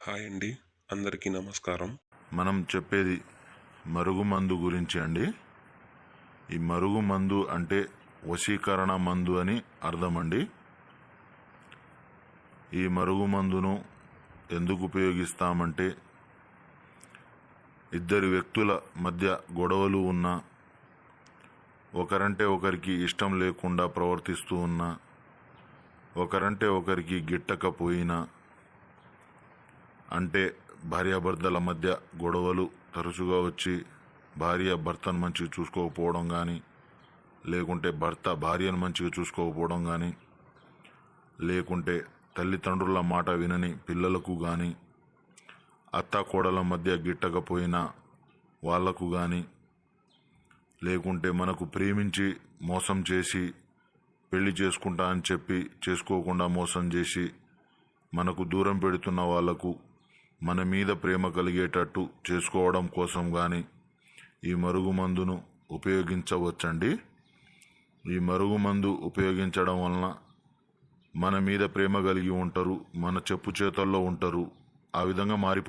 Hi అండి, అందరికీ నమస్కారం. మనం చెప్పేది మరుగుమందు గురించి అండి. ఈ మరుగుమందు అంటే వశీకరణ మందు అని అర్థం అండి. ఈ మరుగుమందును ఎందుకు ఉపయోగిస్తామంటే, ఇద్దరు వ్యక్తుల మధ్య గొడవలు ఉన్నా, ఒకరంటే ఒకరికి ఇష్టం లేకుండా ప్రవర్తిస్తూ ఉన్నా, ఒకరంటే ఒకరికి గిట్టకపోయినా, అంటే భార్యాభర్తల మధ్య గొడవలు తరచుగా వచ్చి భార్య భర్తను మంచిగా చూసుకోకపోవడం కానీ, లేకుంటే భర్త భార్యను మంచిగా చూసుకోకపోవడం కానీ, లేకుంటే తల్లిదండ్రుల మాట వినని పిల్లలకు కానీ, అత్త కోడల మధ్య గిట్టకపోయినా వాళ్లకు కానీ, లేకుంటే మనకు ప్రేమించి మోసం చేసి పెళ్లి చేసుకుంటా అని చెప్పి చేసుకోకుండా మోసం చేసి మనకు దూరం పెడుతున్న వాళ్లకు మన మీద ప్రేమ కలిగేటట్టు చేసుకోవడం కోసం కానీ ఈ మరుగుమందును ఉపయోగించవచ్చండి. ఈ మరుగుమందు ఉపయోగించడం వలన మన మీద ప్రేమ కలిగి ఉంటారు, మన చెప్పు చేతల్లో ఉంటారు, ఆ విధంగా మారిపోతారు.